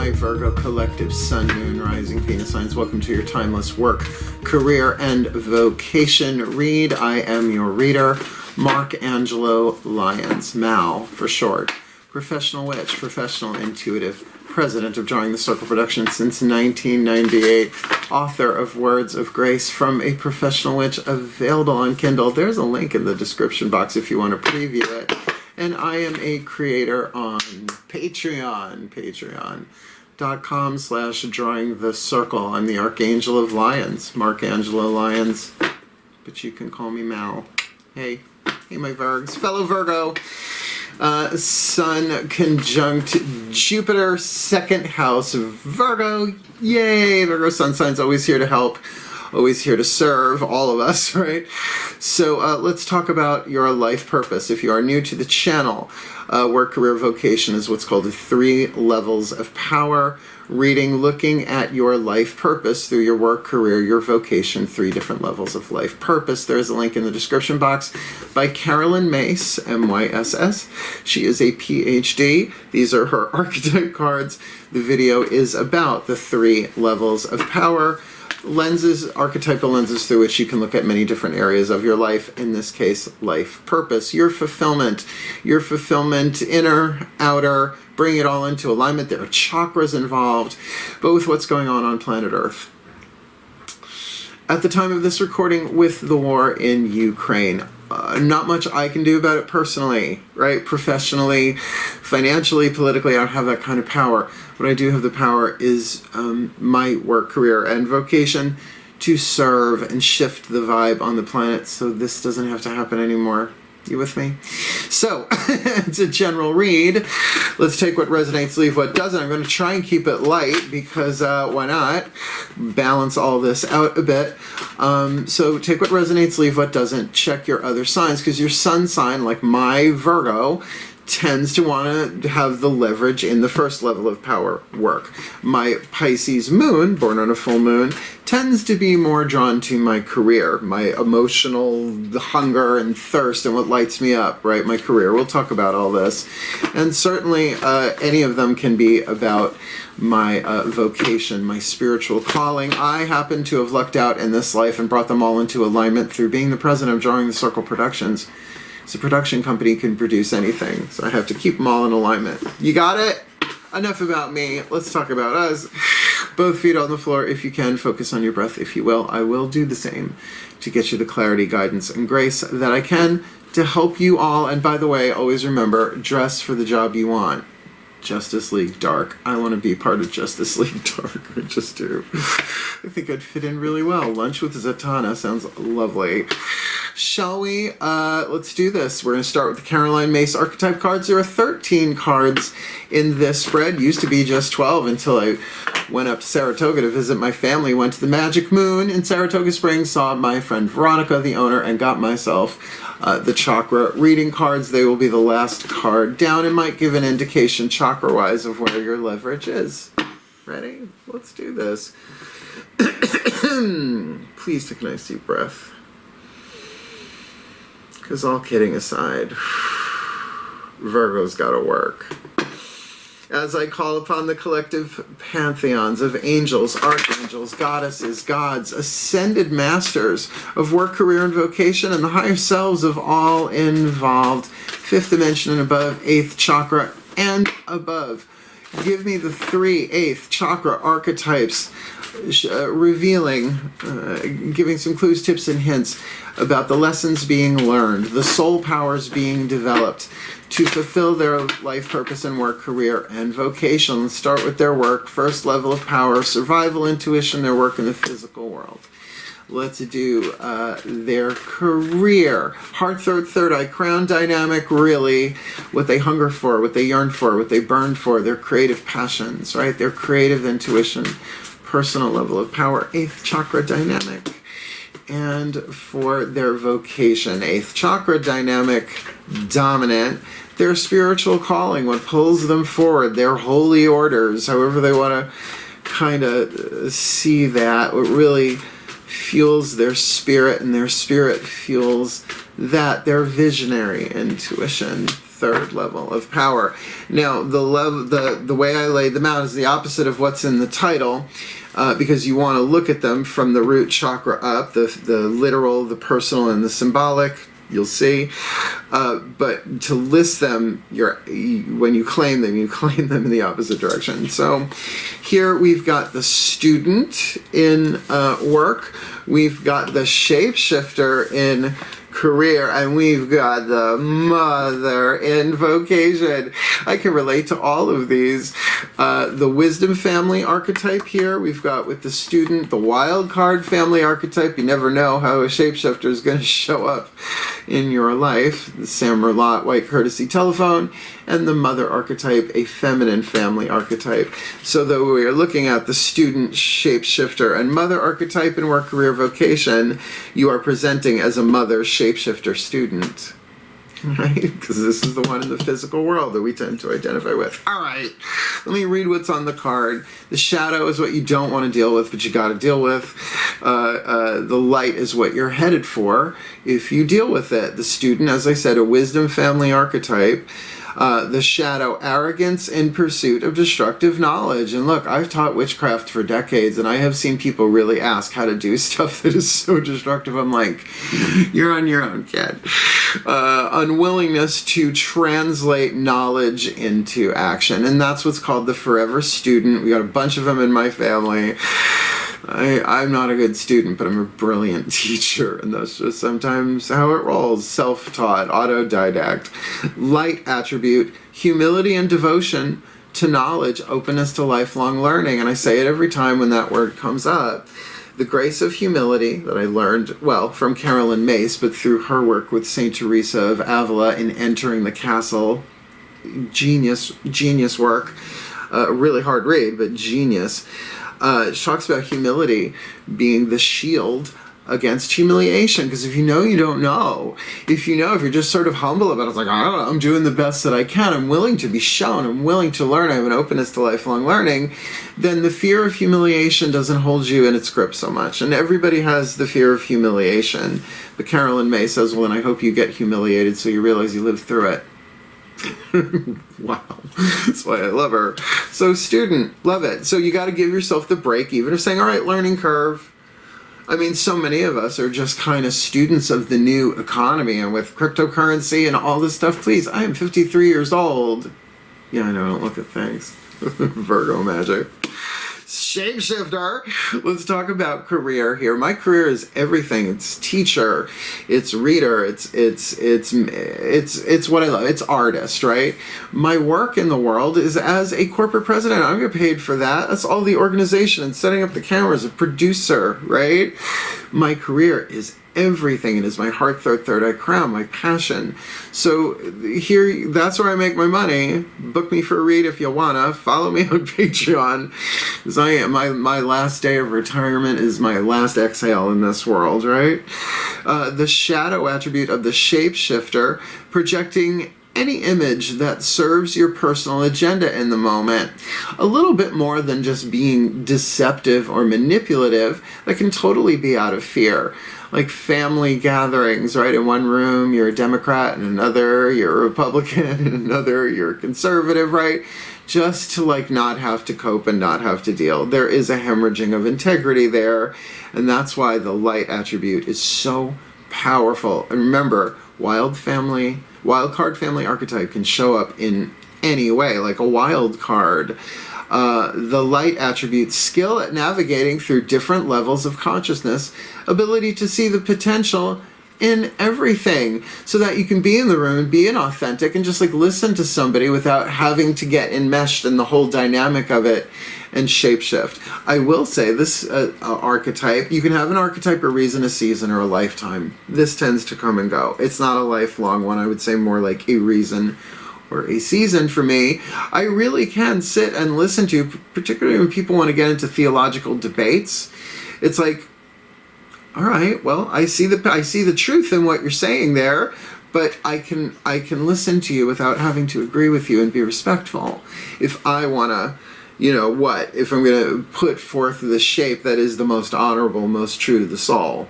my Virgo collective Sun, Moon, Rising, Venus signs. Welcome to your timeless work, career, and vocation read. I am your reader, Mark Angelo Lyons, Mal for short. Professional witch, professional intuitive, president of Drawing the Circle Productions since 1998, author of Words of Grace from a Professional Witch, available on Kindle. There's a link in the description box if you want to preview it. And I am a creator on Patreon, patreon.com/Drawing the Circle. I'm the Archangel of Lyons, Mark Angelo Lyons, but you can call me Mal. Hey my Virgs, fellow Virgo. Sun conjunct Jupiter, second house of Virgo. Yay! Virgo Sun signs, always here to help, always here to serve all of us, right? So let's talk about your life purpose. If you are new to the channel, Work, Career, Vocation is what's called the 3 levels of power reading, looking at your life purpose through your work, career, your vocation, 3 different levels of life purpose. There's a link in the description box by Carolyn Myss, M-Y-S-S. She is a PhD. These are her archetype cards. The video is about the 3 levels of power. Lenses, archetypal lenses through which you can look at many different areas of your life, in this case, life purpose. Your fulfillment, inner, outer, bring it all into alignment. There are chakras involved, both what's going on planet Earth. At the time of this recording, with the war in Ukraine, not much I can do about it personally, right? Professionally, financially, politically, I don't have that kind of power. What I do have the power is my work, career, and vocation to serve and shift the vibe on the planet so this doesn't have to happen anymore. You with me? So, it's a general read. Let's take what resonates, leave what doesn't. I'm going to try and keep it light because why not? Balance all this out a bit. So take what resonates, leave what doesn't. Check your other signs, because your sun sign, like my Virgo, tends to want to have the leverage in the first level of power, work. My Pisces moon, born on a full moon, tends to be more drawn to my career, my emotional hunger and thirst and what lights me up, right? My career. We'll talk about all this. And certainly any of them can be about my vocation, my spiritual calling. I happen to have lucked out in this life and brought them all into alignment through being the president of Drawing the Circle Productions. So a production company can produce anything, so I have to keep them all in alignment. You got it? Enough about me. Let's talk about us. Both feet on the floor if you can. Focus on your breath if you will. I will do the same to get you the clarity, guidance, and grace that I can to help you all. And by the way, always remember, dress for the job you want. Justice League Dark. I want to be part of Justice League Dark. I just do. I think I'd fit in really well. Lunch with Zatanna sounds lovely. Shall we? Let's do this. We're going to start with the Caroline Myss archetype cards. There are 13 cards in this spread. Used to be just 12 until I went up to Saratoga to visit my family. Went to the Magic Moon in Saratoga Springs, saw my friend Veronica, the owner, and got myself the Chakra reading cards. They will be the last card down and might give an indication chakra-wise of where your leverage is. Ready? Let's do this. Please take a nice deep breath. Because all kidding aside, Virgo's got to work. As I call upon the collective pantheons of angels, archangels, goddesses, gods, ascended masters of work, career, and vocation, and the higher selves of all involved, 5th dimension and above, 8th chakra and above. Give me the 3 8th chakra archetypes, revealing, giving some clues, tips, and hints about the lessons being learned, the soul powers being developed to fulfill their life purpose and work, career, and vocation. Let's start with their work. First level of power, survival, intuition, their work in the physical world. Let's do their career. Heart, third eye, crown dynamic, really. What they hunger for, what they yearn for, what they burn for, their creative passions, right? Their creative intuition, personal level of power, 8th chakra dynamic. And for their vocation, 8th chakra dynamic, dominant, their spiritual calling, what pulls them forward, their holy orders, however they want to kind of see that, what really fuels their spirit, and their spirit fuels that, their visionary intuition. third level of power. Now, the way I laid them out is the opposite of what's in the title, because you want to look at them from the root chakra up, the literal, the personal, and the symbolic. You'll see, but to list them, when you claim them in the opposite direction. So here we've got the student in work, we've got the shapeshifter in career, and we've got the mother in vocation. I can relate to all of these. The wisdom family archetype here, we've got with the student, the wild card family archetype. You never know how a shapeshifter is going to show up in your life. The Sam Merlot white courtesy telephone, and the mother archetype, a feminine family archetype. So though we are looking at the student, shapeshifter, and mother archetype in work, career, vocation, you are presenting as a mother shapeshifter student, right? Because this is the one in the physical world that we tend to identify with. All right, let me read what's on the card. The shadow is what you don't want to deal with, but you got to deal with. The light is what you're headed for if you deal with it. The student, as I said, a wisdom family archetype. The shadow, arrogance in pursuit of destructive knowledge. And look, I've taught witchcraft for decades, and I have seen people really ask how to do stuff that is so destructive. I'm like, you're on your own, kid. Unwillingness to translate knowledge into action. And that's what's called the forever student. We got a bunch of them in my family. I'm not a good student, but I'm a brilliant teacher, and that's just sometimes how it rolls. Self-taught, autodidact. Light attribute, humility and devotion to knowledge, openness to lifelong learning. And I say it every time when that word comes up. The grace of humility that I learned, well, from Carolyn Myss, but through her work with St. Teresa of Avila in Entering the Castle. Genius work. Really hard read, but genius. She talks about humility being the shield against humiliation, because if you know, you don't know. If you're just sort of humble about it, it's like, I don't know, I'm doing the best that I can, I'm willing to be shown, I'm willing to learn, I have an openness to lifelong learning, then the fear of humiliation doesn't hold you in its grip so much. And everybody has the fear of humiliation. But Carolyn Myss says, well, then I hope you get humiliated so you realize you lived through it. Wow, that's why I love her. So student, love it. So you got to give yourself the break, even if saying, all right, learning curve. I mean, so many of us are just kind of students of the new economy, and with cryptocurrency and all this stuff. Please, I am 53 years old. Yeah, I know, I don't look at things. Virgo magic. Shapeshifter. Let's talk about career here. My career is everything. It's teacher, it's reader, it's what I love. It's artist, right? My work in the world is as a corporate president. I don't get paid for that. That's all the organization and setting up the cameras, a producer, right? My career is everything. It is my heart, third eye crown, my passion. So here, that's where I make my money. Book me for a read if you wanna. Follow me on Patreon, because my last day of retirement is my last exhale in this world, right? The shadow attribute of the shapeshifter, projecting any image that serves your personal agenda in the moment. A little bit more than just being deceptive or manipulative, that can totally be out of fear. Like family gatherings, right? In one room, you're a Democrat, in another, you're a Republican, in another, you're a conservative, right? Just to like not have to cope and not have to deal. There is a hemorrhaging of integrity there, and that's why the light attribute is so powerful. And remember, wild card family archetype can show up in any way, like a wild card. The light attribute, skill at navigating through different levels of consciousness, ability to see the potential in everything, so that you can be in the room and be inauthentic and just like listen to somebody without having to get enmeshed in the whole dynamic of it and shapeshift. I will say this archetype, you can have an archetype, a reason, a season, or a lifetime. This tends to come and go. It's not a lifelong one. I would say more like a reason or a season for me. I really can sit and listen to, particularly when people want to get into theological debates. It's like, all right, well, I see the truth in what you're saying there, but I can listen to you without having to agree with you and be respectful. If I want to, if I'm going to put forth the shape that is the most honorable, most true to the soul.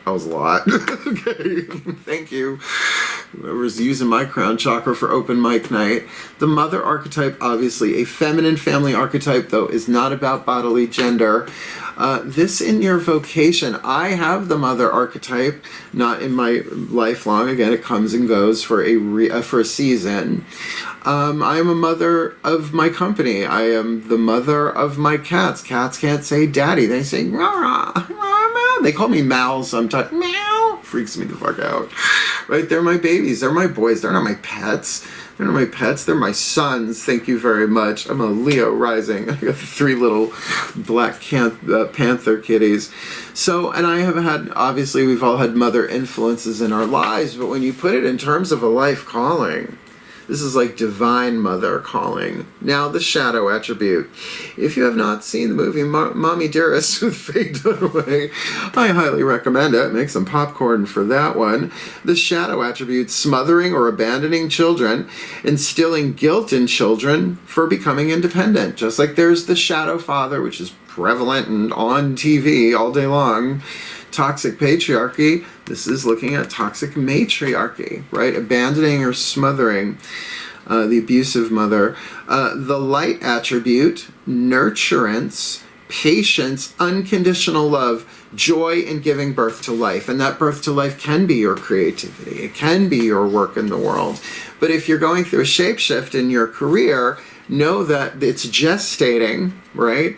That was a lot. Okay, thank you. Whoever's using my crown chakra for open mic night. The mother archetype, obviously a feminine family archetype, though, is not about bodily gender. This in your vocation, I have the mother archetype, not in my lifelong. Again, it comes and goes for a season. I am a mother of my company. I am the mother of my cats. Cats can't say daddy. They say rah, rah, rah. They call me Mal sometimes. Meow. Freaks me the fuck out. Right? They're my babies. They're my boys. They're not my pets. They're not my pets. They're my sons. Thank you very much. I'm a Leo rising. I got 3 little black panther kitties. So, and I have had, obviously, we've all had mother influences in our lives, but when you put it in terms of a life calling, this is like divine mother calling. Now, the shadow attribute. If you have not seen the movie Mommy Dearest with Faye Dunaway, I highly recommend it. Make some popcorn for that one. The shadow attribute, smothering or abandoning children, instilling guilt in children for becoming independent. Just like there's the shadow father, which is prevalent and on TV all day long. Toxic patriarchy, this is looking at toxic matriarchy, right? Abandoning or smothering the abusive mother. The light attribute, nurturance, patience, unconditional love, joy in giving birth to life. And that birth to life can be your creativity. It can be your work in the world. But if you're going through a shapeshift in your career, know that it's gestating, right?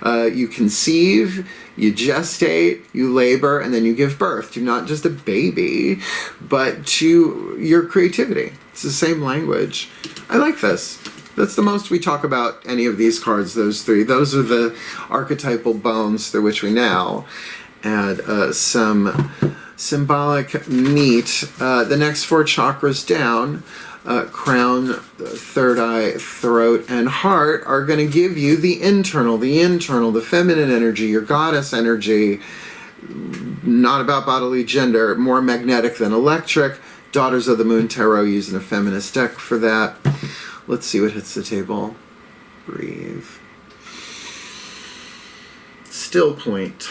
You conceive, you gestate, you labor, and then you give birth to not just a baby, but to your creativity. It's the same language. I like this. That's the most we talk about any of these cards, those 3. Those are the archetypal bones through which we now add some symbolic meat. The next 4 chakras down, crown, third eye, throat, and heart, are going to give you the internal, the feminine energy, your goddess energy, not about bodily gender, more magnetic than electric. Daughters of the Moon Tarot using a feminist deck for that. Let's see what hits the table. Breathe. Still point.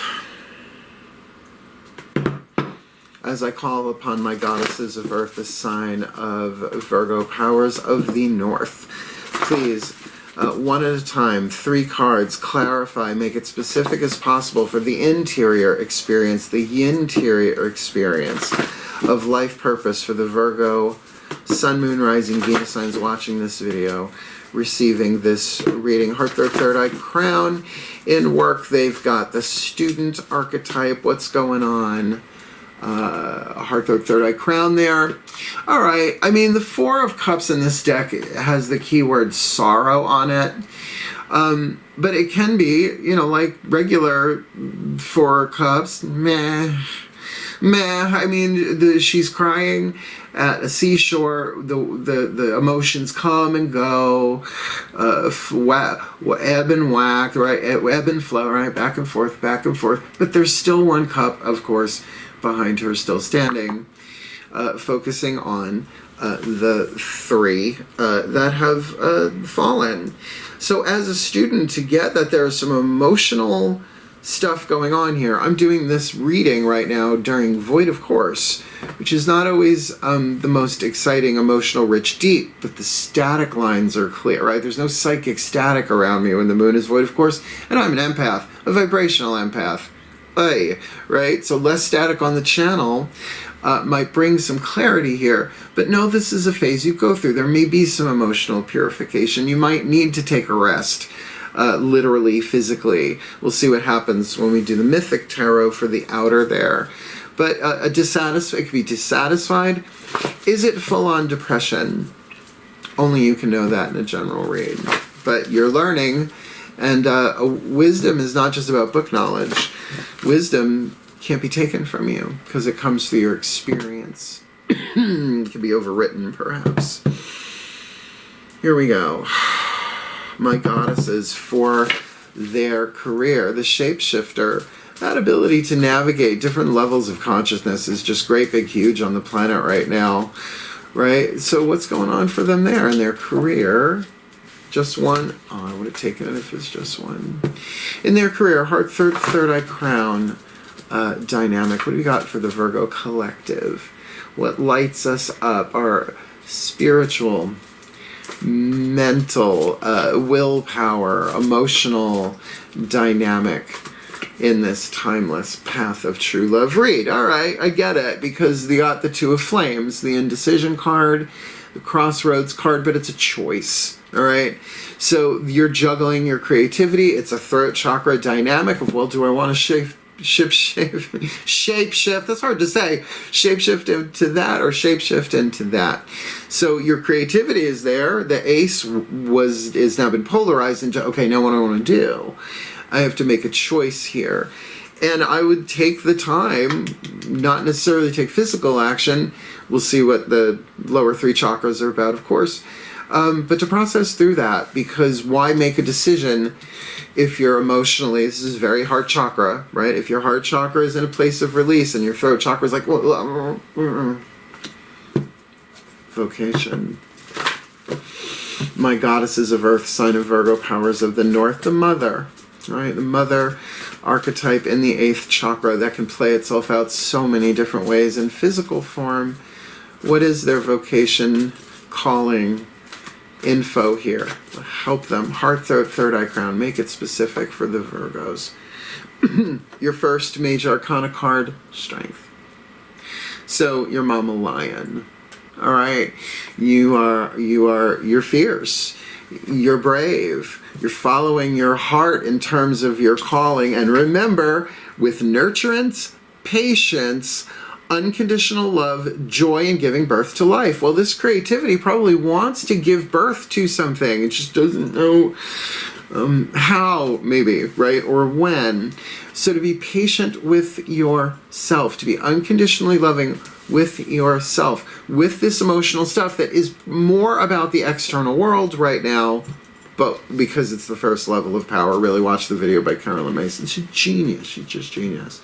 As I call upon my goddesses of earth, the sign of Virgo, powers of the north. Please, one at a time, 3 cards, clarify, make it specific as possible for the interior experience, the yin-terior experience of life purpose for the Virgo, Sun, Moon, Rising, Venus signs watching this video, receiving this reading. Heart, third eye, crown. In work, they've got the student archetype. What's going on? Heart, third eye, crown there. All right. I mean, the 4 of Cups in this deck has the keyword sorrow on it. But it can be, like regular 4 Cups. Meh. I mean, she's crying at a seashore. The emotions come and go, ebb and whack, right? Ebb and flow, right? Back and forth. But there's still 1 cup, of course, behind her, still standing, focusing on the 3 that have fallen. So as a student, to get that there's some emotional stuff going on here. I'm doing this reading right now during Void of Course, which is not always the most exciting, emotional, rich, deep, but the static lines are clear, right? There's no psychic static around me when the moon is Void of Course, and I'm an empath, a vibrational empath. Right? So less static on the channel might bring some clarity here. But no, this is a phase you go through. There may be some emotional purification. You might need to take a rest, literally, physically. We'll see what happens when we do the Mythic Tarot for the outer there. But it could be dissatisfied. Is it full-on depression? Only you can know that in a general read. But you're learning. And wisdom is not just about book knowledge. Wisdom can't be taken from you because it comes through your experience. It can be overwritten, perhaps. Here we go. My goddesses for their career. The Shapeshifter. That ability to navigate different levels of consciousness is just great, big, huge on the planet right now. Right? So what's going on for them there in their career? Just 1. Oh, I would have taken it if it's just 1. In their career, heart, third eye, crown. dynamic. What do we got for the Virgo collective? What lights us up? Our spiritual, mental, willpower, emotional dynamic in this timeless path of true love read. All right, I get it, because they got the Two of Flames, the indecision card, the crossroads card, but it's a choice. All right, so you're juggling your creativity. It's a throat chakra dynamic of, well, do I want to shapeshift, that's hard to say, shapeshift into that or shapeshift into that. So your creativity is there. The ace is now been polarized into, okay, now what do I want to do? I have to make a choice here. And I would take the time, not necessarily take physical action. We'll see what the lower three chakras are about, of course. But to process through that, because why make a decision if you're emotionally, this is very heart chakra, right? If your heart chakra is in a place of release and your throat chakra is like, well, vocation. My goddesses of earth, sign of Virgo, powers of the north, the mother, right? The mother archetype in the 8th chakra that can play itself out so many different ways in physical form. What is their vocation, calling, info here? Help them. Heart, throat, third eye crown. Make it specific for the Virgos. Your first major arcana card, strength. So your mama lion. All right. You're fierce. You're brave. You're following your heart in terms of your calling. And remember, with nurturance, patience, unconditional love, joy in giving birth to life. Well, this creativity probably wants to give birth to something. It just doesn't know how, maybe, right? Or when. So to be patient with yourself, to be unconditionally loving with yourself, with this emotional stuff that is more about the external world right now, but because it's the first level of power. Really watch the video by Carolyn Mason. She's a genius. She's just genius.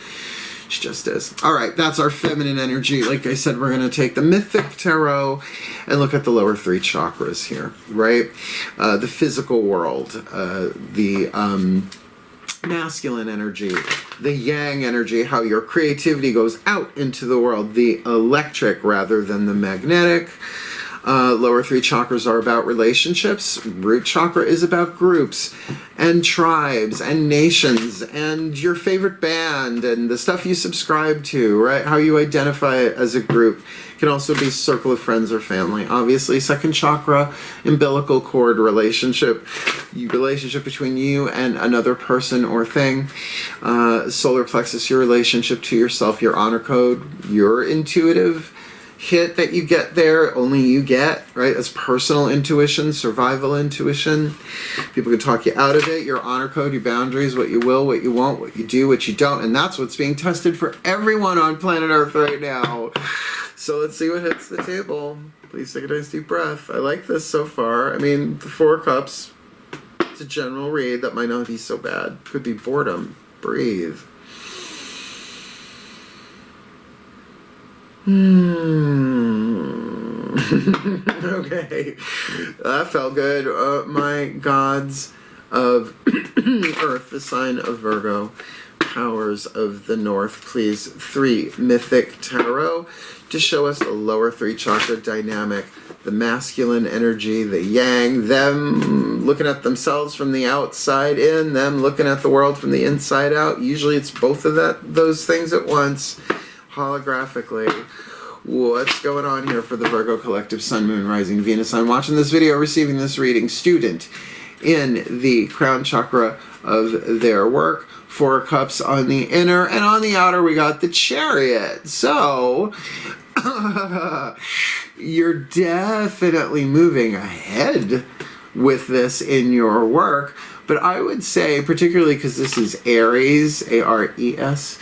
She just is. All right, that's our feminine energy. Like I said, we're going to take the mythic tarot and look at the lower three chakras here, right? The physical world, the masculine energy, the yang energy, how your creativity goes out into the world, the electric rather than the magnetic. Lower three chakras are about relationships. Root chakra is about groups and tribes and nations and your favorite band and the stuff you subscribe to, right? How you identify it as a group. It can also be circle of friends or family. Obviously, second chakra, umbilical cord relationship between you and another person or thing. Solar plexus, your relationship to yourself, your honor code, your intuitive hit that you get there, only you get, right? That's personal intuition, survival intuition. People can talk you out of it. Your honor code, your boundaries, what you will, what you won't, what you do, what you don't. And that's what's being tested for everyone on planet Earth right now. So let's see what hits the table. Please take a nice deep breath. I like this so far. I mean, the 4 of Cups, it's a general read. That might not be so bad. Could be boredom. Breathe. Okay, that felt good. My gods of Earth, the sign of Virgo, powers of the North, please. 3 mythic tarot to show us the lower 3 chakra dynamic, the masculine energy, the yang, them looking at themselves from the outside in, them looking at the world from the inside out. Usually it's both of those things at once. Holographically, what's going on here for the Virgo collective, Sun, Moon, Rising, Venus? I'm watching this video, receiving this reading, student in the crown chakra of their work. 4 Cups on the inner, and on the outer we got the Chariot. So you're definitely moving ahead with this in your work, but I would say, particularly because this is Aries, A-R-E-S,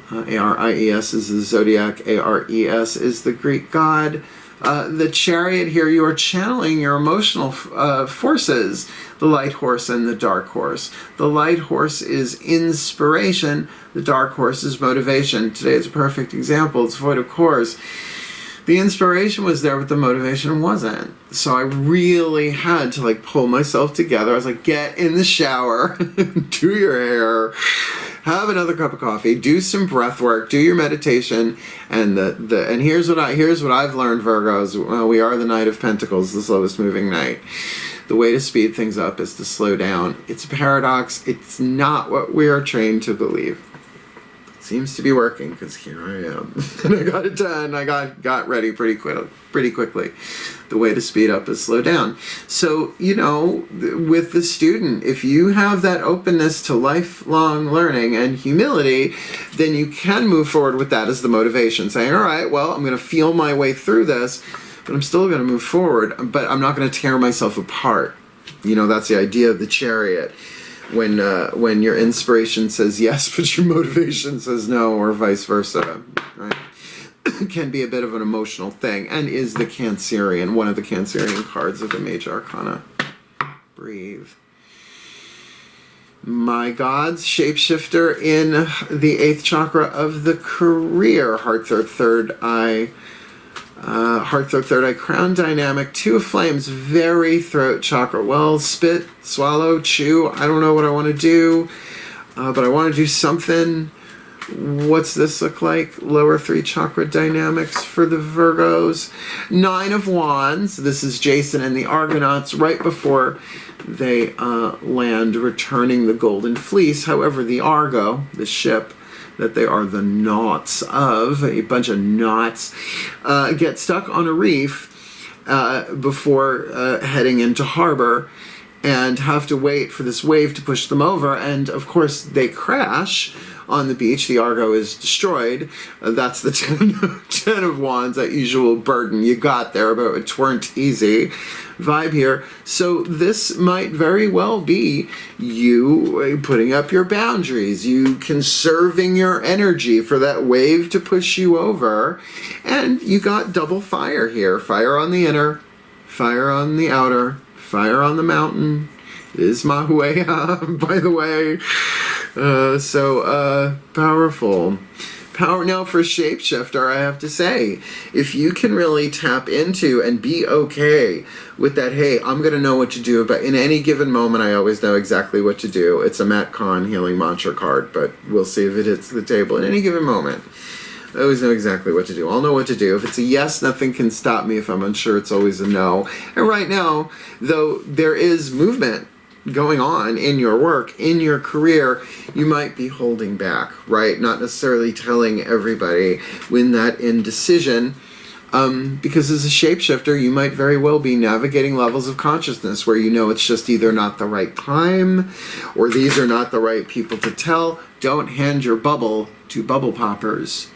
A-R-I-E-S is the zodiac, A-R-E-S is the Greek god. The Chariot here, you are channeling your emotional forces, the light horse and the dark horse. The light horse is inspiration, the dark horse is motivation. Today is a perfect example, it's void of course. The inspiration was there, but the motivation wasn't. So I really had to pull myself together. I was like, get in the shower, do your hair, have another cup of coffee, do some breath work, do your meditation, and and here's what I've learned, Virgos. Well, we are the Knight of Pentacles, the slowest moving knight. The way to speed things up is to slow down. It's a paradox. It's not what we are trained to believe. It seems to be working, because here I am. And I got it done. I got ready pretty quickly. The way to speed up is slow down. So, you know, with the student, if you have that openness to lifelong learning and humility, then you can move forward with that as the motivation, saying, all right, well, I'm going to feel my way through this, but I'm still going to move forward, but I'm not going to tear myself apart. You know, that's the idea of the Chariot. When your inspiration says yes, but your motivation says no, or vice versa, right? Can be a bit of an emotional thing, and is the Cancerian, one of the Cancerian cards of the Major Arcana. Breathe. My gods, Shapeshifter in the 8th chakra of the career. Heart, third eye. Heart, third eye, crown dynamic, 2 of flames, very throat chakra. Well, spit, swallow, chew. I don't know what I want to do, but I want to do something. What's this look like? Lower 3 chakra dynamics for the Virgos. 9 of Wands. This is Jason and the Argonauts right before they land, returning the Golden Fleece. However, the Argo, the ship that they are the knots of, a bunch of knots, get stuck on a reef before heading into harbor, and have to wait for this wave to push them over. And of course they crash on the beach. The Argo is destroyed. That's the 10 of Wands, that usual burden you got there, but it weren't easy vibe here. So this might very well be you putting up your boundaries, you conserving your energy for that wave to push you over, and you got double fire here. Fire on the inner, fire on the outer, fire on the mountain. It is Mahuea, by the way. So powerful. Power now for Shapeshifter, I have to say. If you can really tap into and be okay with that, hey, I'm going to know what to do, but in any given moment, I always know exactly what to do. It's a Matt Kahn healing mantra card, but we'll see if it hits the table. In any given moment, I always know exactly what to do. I'll know what to do. If it's a yes, nothing can stop me. If I'm unsure, it's always a no. And right now, though there is movement going on in your work, in your career, you might be holding back, right? Not necessarily telling everybody when that indecision, because as a shapeshifter, you might very well be navigating levels of consciousness where you know it's just either not the right time, or these are not the right people to tell. Don't hand your bubble to bubble poppers.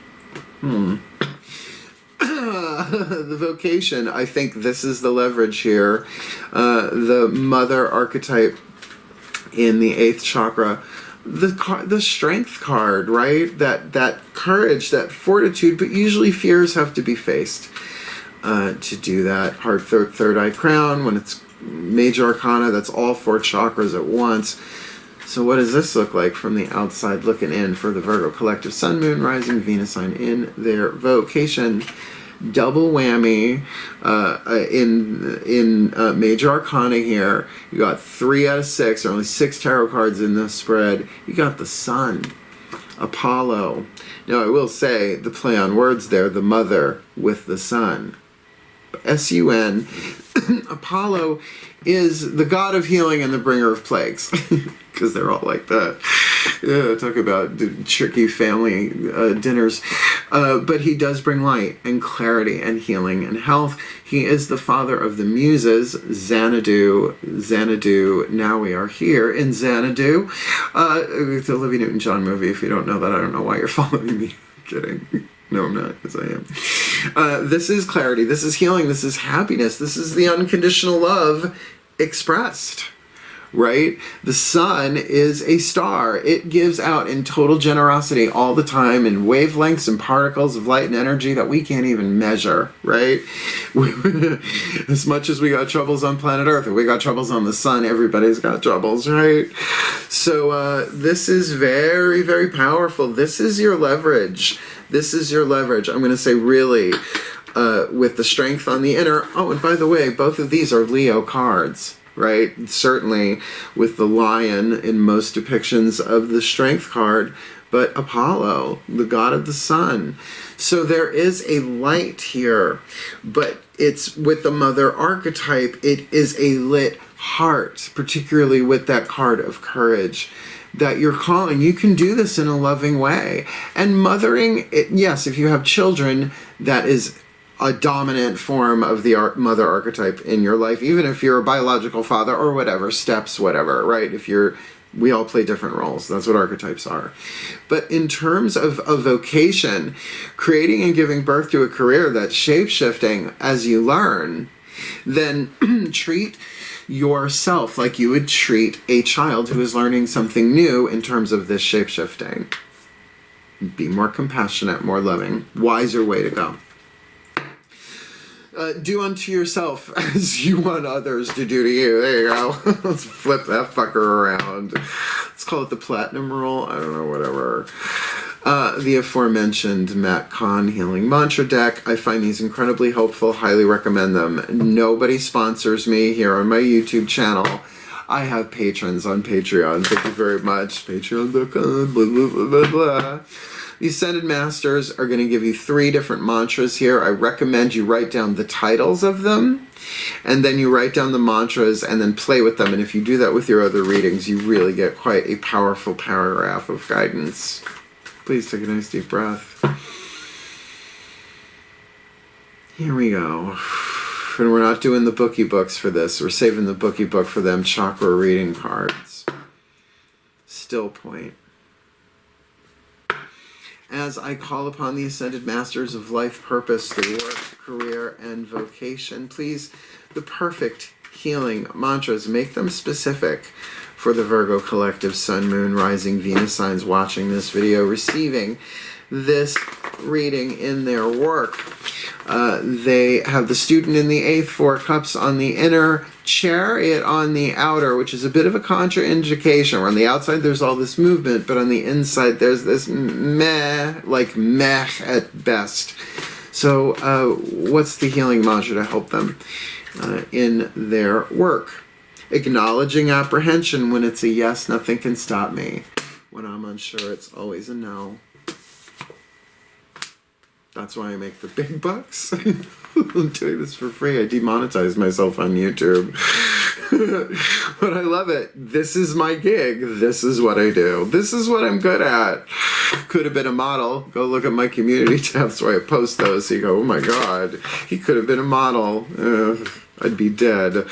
The vocation, I think this is the leverage here. The mother archetype in the 8th chakra, the strength card, right? That courage, that fortitude, but usually fears have to be faced to do that. Heart, third eye, crown. When it's Major Arcana, that's all 4 chakras at once. So what does this look like from the outside looking in for the Virgo collective? Sun, Moon, Rising, Venus sign in their vocation. Double whammy in Major Arcana here. You got 3 out of 6. There are only 6 tarot cards in this spread. You got the Sun, Apollo. Now I will say the play on words there, the mother with the sun. S-U-N. Apollo is the god of healing and the bringer of plagues. Because they're all like that. Yeah, talk about tricky family dinners. But he does bring light and clarity and healing and health. He is the father of the muses, Xanadu. Xanadu, now we are here in Xanadu. It's a Olivia Newton-John movie. If you don't know that, I don't know why you're following me. Kidding. No, I'm not, as I am. This is clarity. This is healing. This is happiness. This is the unconditional love expressed. Right? The sun is a star. It gives out in total generosity all the time in wavelengths and particles of light and energy that we can't even measure, right? As much as we got troubles on planet Earth, if we got troubles on the sun, everybody's got troubles, right? So this is very, very powerful. This is your leverage. This is your leverage. I'm going to say really with the strength on the inner. Oh, and by the way, both of these are Leo cards. right? Certainly with the lion in most depictions of the strength card, but Apollo, the god of the sun. So there is a light here, but it's with the mother archetype, it is a lit heart, particularly with that card of courage, that you're calling. You can do this in a loving way. And mothering, yes, if you have children, that is a dominant form of the mother archetype in your life, even if you're a biological father or whatever, steps, whatever, right? We all play different roles. That's what archetypes are. But in terms of a vocation, creating and giving birth to a career that's shape-shifting as you learn, then treat yourself like you would treat a child who is learning something new in terms of this shape-shifting. Be more compassionate, more loving, wiser way to go. Do unto yourself as you want others to do to you. There you go. Let's flip that fucker around. Let's call it the platinum rule. I don't know, whatever. The aforementioned Kahn Healing Mantra deck. I find these incredibly helpful. Highly recommend them. Nobody sponsors me here on my YouTube channel. I have patrons on Patreon. Thank you very much. Patreon.com. Blah, blah, blah, blah, blah. The Ascended Masters are going to give you 3 different mantras here. I recommend you write down the titles of them, and then you write down the mantras and then play with them. And if you do that with your other readings, you really get quite a powerful paragraph of guidance. Please take a nice deep breath. Here we go. And we're not doing the bookie books for this. We're saving the bookie book for them chakra reading cards. Still point. As I call upon the Ascended Masters of Life, Purpose, the Work, Career, and Vocation, please, the perfect healing mantras, make them specific for the Virgo collective, Sun, Moon, Rising, Venus signs watching this video, receiving this reading in their work. They have the Student in the 8th, 4 Cups on the inner, Chariot on the outer, which is a bit of a contraindication. Where on the outside there's all this movement, but on the inside there's this meh, like meh at best. So what's the healing mantra to help them in their work? Acknowledging apprehension. When it's a yes, nothing can stop me. When I'm unsure, it's always a no. That's why I make the big bucks. I'm doing this for free. I demonetized myself on YouTube. But I love it. This is my gig. This is what I do. This is what I'm good at. Could have been a model. Go look at my community tabs where I post those. So you go, oh my God, he could have been a model. I'd be dead.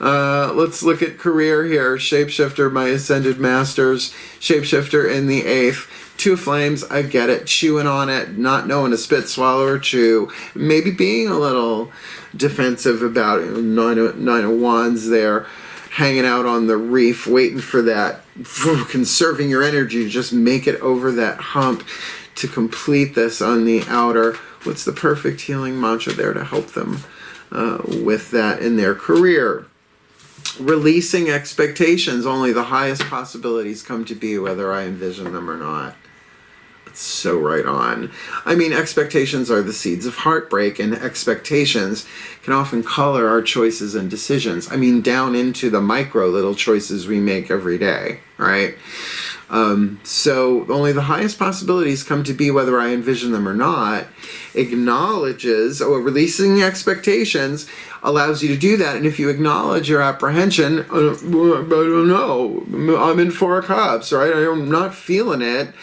Let's look at career here. Shapeshifter, my Ascended Masters. Shapeshifter in the 8th. 2 flames, I get it. Chewing on it, not knowing to spit, swallow, or chew. Maybe being a little defensive about it. 9 of Wands there, hanging out on the reef, waiting for that, conserving your energy to just make it over that hump to complete this on the outer. What's the perfect healing mantra there to help them with that in their career? Releasing expectations. Only the highest possibilities come to be, whether I envision them or not. It's so right on. I mean, expectations are the seeds of heartbreak, and expectations can often color our choices and decisions. I mean, down into the micro little choices we make every day, right? So only the highest possibilities come to be, whether I envision them or not. Acknowledges, releasing expectations allows you to do that. And if you acknowledge your apprehension, I don't know, I'm in 4 Cups, right? I'm not feeling it.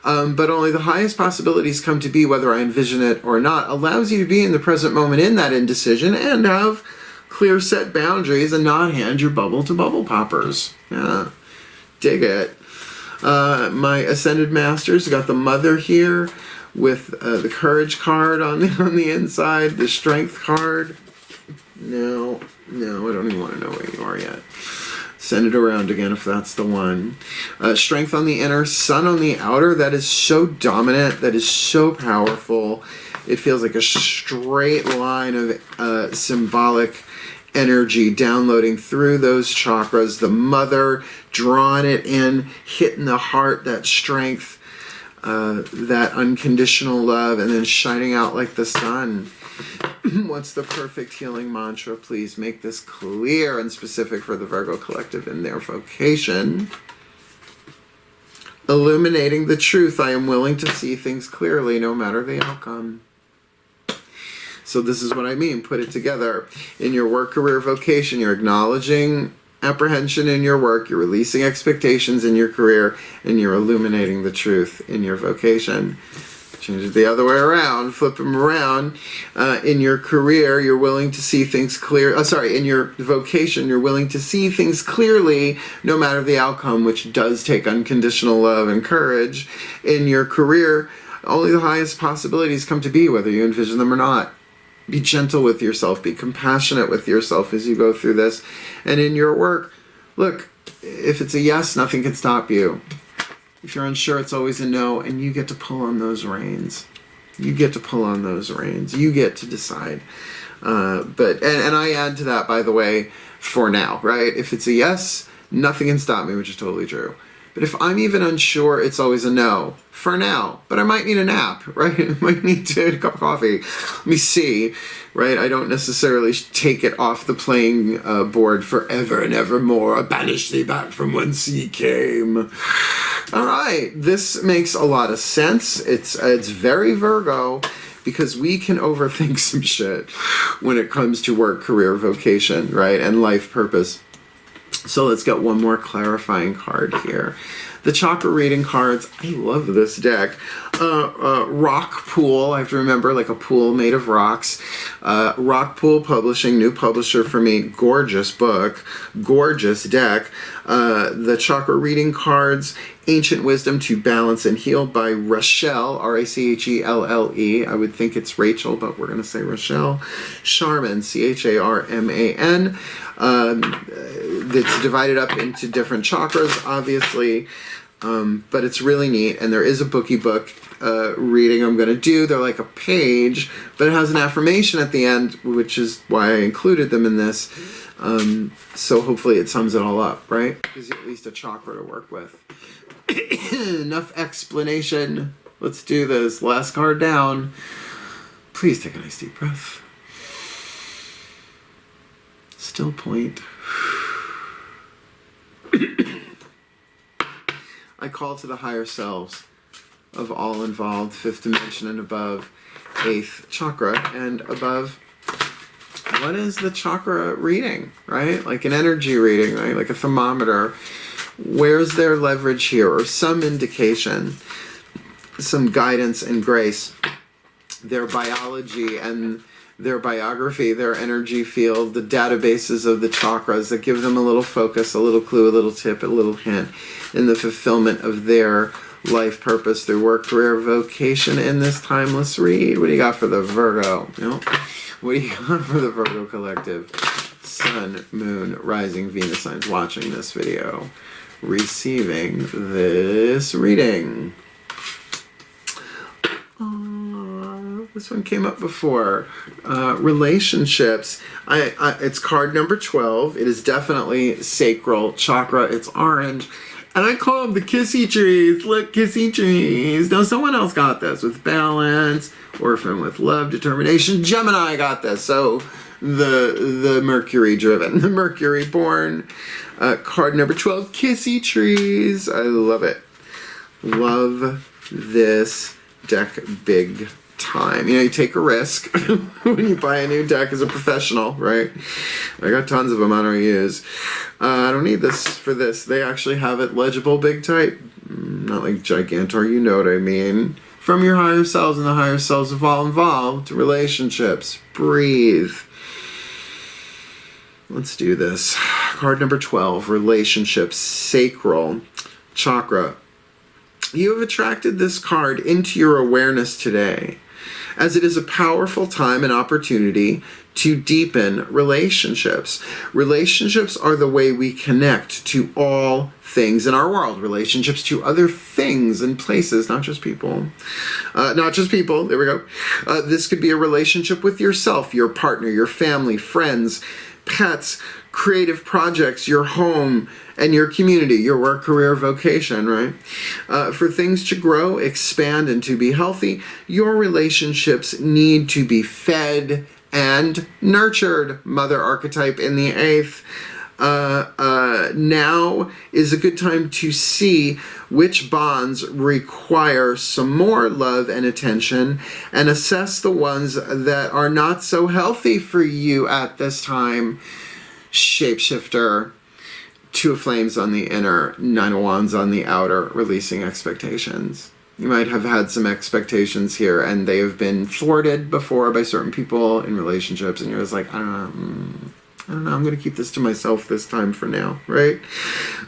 But only the highest possibilities come to be, whether I envision it or not, allows you to be in the present moment in that indecision and have clear set boundaries and not hand your bubble to bubble poppers. Yeah, dig it. My Ascended Masters got the Mother here with the Courage card on the inside, the Strength card. No, I don't even want to know where you are yet. Send it around again if that's the one. Strength on the inner, Sun on the outer. That is so dominant. That is so powerful. It feels like a straight line of symbolic energy downloading through those chakras. The Mother drawing it in, hitting the heart, that strength, that unconditional love, and then shining out like the sun. What's the perfect healing mantra? Please make this clear and specific for the Virgo collective in their vocation. Illuminating the truth. I am willing to see things clearly no matter the outcome. So this is what I mean. Put it together. In your work, career, vocation, you're acknowledging apprehension in your work, you're releasing expectations in your career, and you're illuminating the truth in your vocation. Change it the other way around, flip them around. In your career, you're willing to see things clear. In your vocation, you're willing to see things clearly, no matter the outcome, which does take unconditional love and courage. In your career, only the highest possibilities come to be, whether you envision them or not. Be gentle with yourself. Be compassionate with yourself as you go through this. And in your work, look, if it's a yes, nothing can stop you. If you're unsure, it's always a no, and you get to pull on those reins. You get to pull on those reins. You get to decide. But I add to that, by the way, for now, right? If it's a yes, nothing can stop me, which is totally true. But if I'm even unsure, it's always a no. For now. But I might need a nap, right? I might need a cup of coffee. Let me see, right? I don't necessarily take it off the playing board forever and evermore. I banish thee back from whence ye came. All right. This makes a lot of sense. It's very Virgo, because we can overthink some shit when it comes to work, career, vocation, right? And life purpose. So let's get one more clarifying card here. The chakra reading cards. I love this deck. Rock Pool. I have to remember, like a pool made of rocks. Rock Pool Publishing, new publisher for me. Gorgeous book. Gorgeous deck. The chakra reading cards. Ancient Wisdom to Balance and Heal by Rachelle, Rachelle. I would think it's Rachel, but we're going to say Rachelle. Charman, Charman. It's divided up into different chakras, obviously, but it's really neat. And there is a bookie book reading I'm going to do. They're like a page, but it has an affirmation at the end, which is why I included them in this. So hopefully it sums it all up, right? Gives you at least a chakra to work with. Enough explanation. Let's do this. Last card down. Please take a nice deep breath. Still point. I call to the higher selves of all involved, 5th dimension and above, 8th chakra and above. What is the chakra reading, right? Like an energy reading, right? Like a thermometer. Where's their leverage here? Or some indication, some guidance and grace. Their biology and their biography, their energy field, the databases of the chakras that give them a little focus, a little clue, a little tip, a little hint in the fulfillment of their life purpose through work, career, vocation in this timeless read. What do you got for the Virgo? What do you got for the Virgo collective? Sun, Moon, Rising, Venus signs watching this video, receiving this reading. This one came up before. Relationships. It's card number 12. It is definitely sacral chakra. It's orange. And I call them the kissy trees. Look, kissy trees. Now, someone else got this with balance. Orphan with love, determination. Gemini got this. So the Mercury driven. The Mercury born. Card number 12. Kissy trees. I love it. Love this deck big time. You know, you take a risk when you buy a new deck as a professional, right? I got tons of them I don't use. I don't need this for this. They actually have it legible big type. Not like Gigantor, you know what I mean. From your higher selves and the higher selves of all involved. Relationships. Breathe. Let's do this. Card number 12. Relationships. Sacral chakra. You have attracted this card into your awareness today, as it is a powerful time and opportunity to deepen relationships. Relationships are the way we connect to all things in our world. Relationships to other things and places, not just people. Not just people, there we go. This could be a relationship with yourself, your partner, your family, friends, pets, creative projects, your home, and your community, your work, career, vocation, right? For things to grow, expand, and to be healthy, your relationships need to be fed and nurtured, mother archetype in the 8th. Now is a good time to see which bonds require some more love and attention, and assess the ones that are not so healthy for you at this time. Shapeshifter, 2 of Flames on the inner, 9 of Wands on the outer, releasing expectations. You might have had some expectations here, and they have been thwarted before by certain people in relationships, and you're just like, I don't know, I'm going to keep this to myself this time for now, right?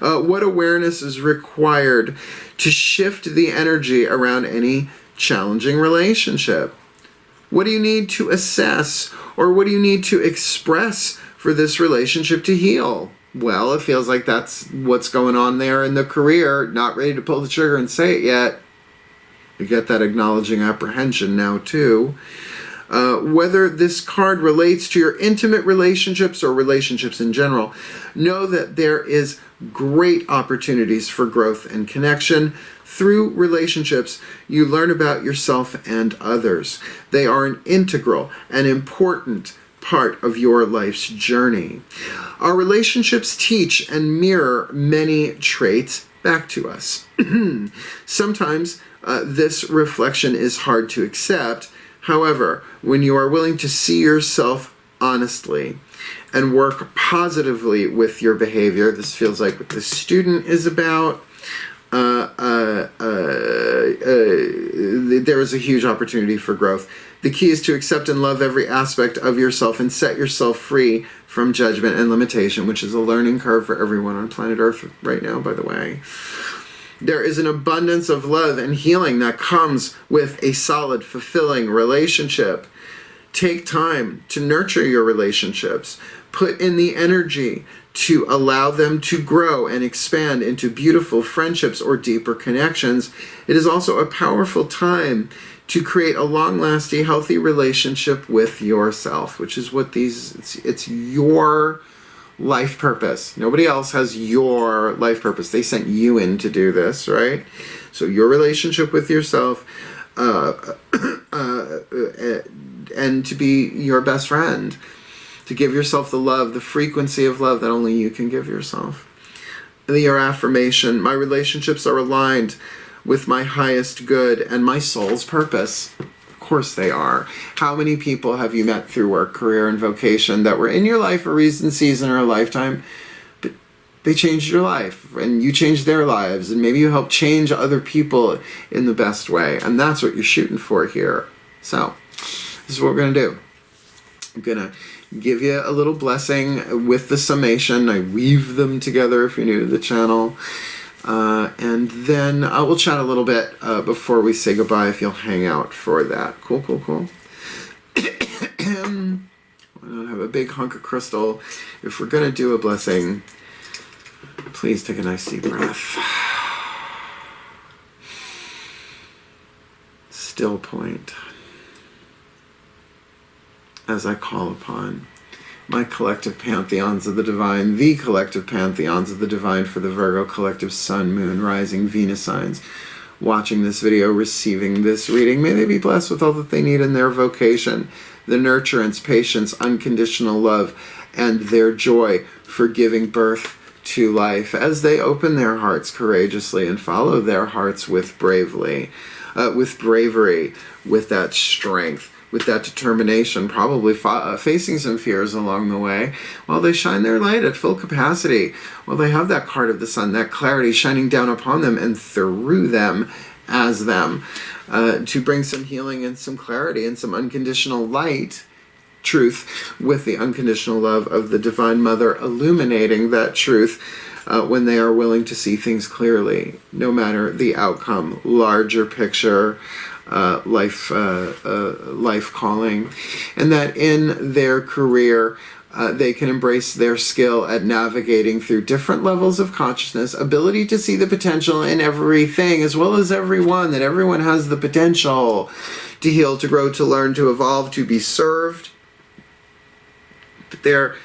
What awareness is required to shift the energy around any challenging relationship? What do you need to assess, or what do you need to express for this relationship to heal? Well, it feels like that's what's going on there in the career. Not ready to pull the trigger and say it yet. You get that acknowledging apprehension now too. Whether this card relates to your intimate relationships or relationships in general, know that there is great opportunities for growth and connection. Through relationships, you learn about yourself and others. They are an integral and important part of your life's journey. Our relationships teach and mirror many traits back to us. Sometimes this reflection is hard to accept. However, when you are willing to see yourself honestly and work positively with your behavior, this feels like what the student is about, there is a huge opportunity for growth. The key is to accept and love every aspect of yourself and set yourself free from judgment and limitation, which is a learning curve for everyone on planet Earth right now, by the way. There is an abundance of love and healing that comes with a solid, fulfilling relationship. Take time to nurture your relationships. Put in the energy to allow them to grow and expand into beautiful friendships or deeper connections. It is also a powerful time to create a long-lasting, healthy relationship with yourself, which is what it's your life purpose. Nobody else has your life purpose. They sent you in to do this, right? So your relationship with yourself and to be your best friend, to give yourself the love, the frequency of love that only you can give yourself. Your affirmation: my relationships are aligned with my highest good and my soul's purpose. Of course they are. How many people have you met through work, career, and vocation that were in your life for a reason, season, or a lifetime, but they changed your life, and you changed their lives, and maybe you helped change other people in the best way, and that's what you're shooting for here. So, this is what we're going to do. I'm going to give you a little blessing with the summation. I weave them together if you're new to the channel. And then we'll chat a little bit before we say goodbye if you'll hang out for that. Cool, cool, cool. I don't have a big hunk of crystal. If we're going to do a blessing, please take a nice deep breath. Still point as I call upon my collective pantheons of the divine, the collective pantheons of the divine for the Virgo collective sun, moon, rising, Venus signs, watching this video, receiving this reading. May they be blessed with all that they need in their vocation, the nurturance, patience, unconditional love, and their joy for giving birth to life as they open their hearts courageously and follow their hearts with bravery, with that strength, with that determination, probably facing some fears along the way, while they shine their light at full capacity, while they have that card of the sun, that clarity shining down upon them and through them as them, to bring some healing and some clarity and some unconditional light, truth, with the unconditional love of the Divine Mother illuminating that truth when they are willing to see things clearly, no matter the outcome, larger picture, life calling, and that in their career they can embrace their skill at navigating through different levels of consciousness, ability to see the potential in everything as well as everyone, that everyone has the potential to heal, to grow, to learn, to evolve, to be served. But their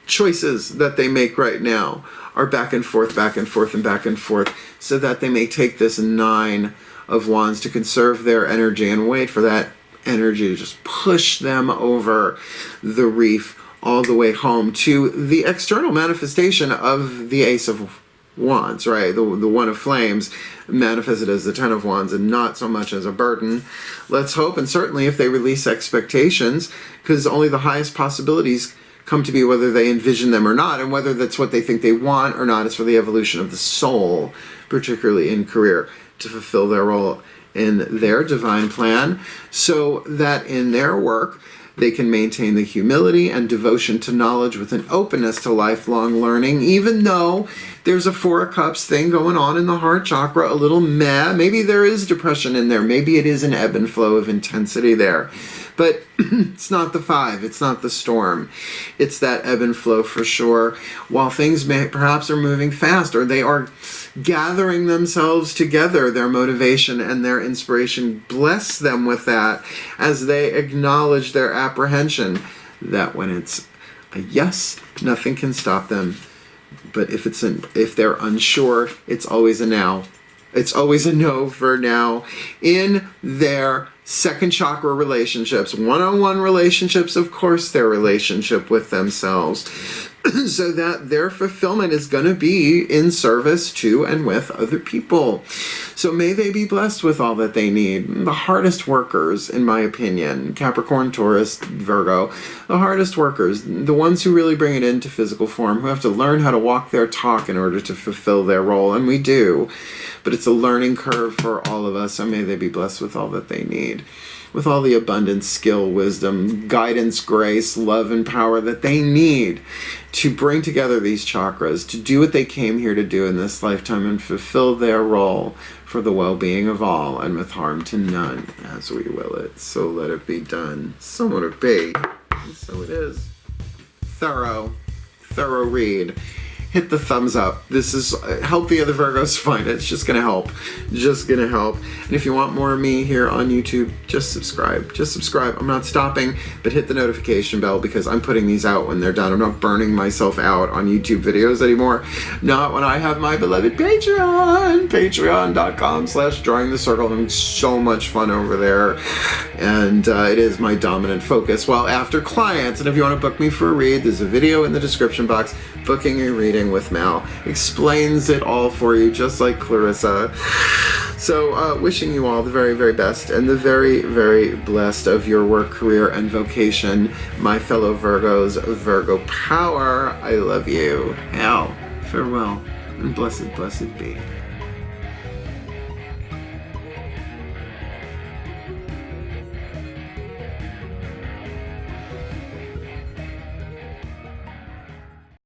choices that they make right now are back and forth, back and forth, and back and forth, so that they may take this 9 of Wands to conserve their energy and wait for that energy to just push them over the reef all the way home to the external manifestation of the Ace of Wands, right? The One of Flames manifested as the Ten of Wands and not so much as a burden. Let's hope, and certainly if they release expectations, because only the highest possibilities come to be, whether they envision them or not, and whether that's what they think they want or not. It's for the evolution of the soul, particularly in career, to fulfill their role in their divine plan, so that in their work they can maintain the humility and devotion to knowledge with an openness to lifelong learning, even though there's a Four of Cups thing going on in the heart chakra, a little meh. Maybe there is depression in there. Maybe it is an ebb and flow of intensity there. But it's not the five. It's not the storm. It's that ebb and flow for sure. While things perhaps are moving fast, or they are gathering themselves together, their motivation and their inspiration, bless them with that as they acknowledge their apprehension that when it's a yes, nothing can stop them. But if they're unsure, it's always a now. It's always a no for now. In their second chakra relationships, one-on-one relationships, of course, their relationship with themselves, so that their fulfillment is going to be in service to and with other people. So may they be blessed with all that they need. The hardest workers, in my opinion, Capricorn, Taurus, Virgo, the hardest workers, the ones who really bring it into physical form, who have to learn how to walk their talk in order to fulfill their role, and we do. But it's a learning curve for all of us, so may they be blessed with all that they need, with all the abundance, skill, wisdom, guidance, grace, love, and power that they need to bring together these chakras, to do what they came here to do in this lifetime and fulfill their role for the well-being of all and with harm to none, as we will it. So let it be done. So let it be. And so it is. Thorough read. Hit the thumbs up. This is help the other Virgos find it. It's just gonna help. Just gonna help. And if you want more of me here on YouTube, just subscribe. Just subscribe. I'm not stopping, but hit the notification bell because I'm putting these out when they're done. I'm not burning myself out on YouTube videos anymore. Not when I have my beloved Patreon. Patreon.com/drawing the circle. I'm having so much fun over there. And it is my dominant focus. Well, after clients, and if you want to book me for a read, there's a video in the description box. Booking a reading with Mal explains it all for you, just like Clarissa. So wishing you all the very, very best and the very, very blessed of your work, career, and vocation. My fellow Virgos, Virgo power, I love you. Now, farewell, and blessed, blessed be.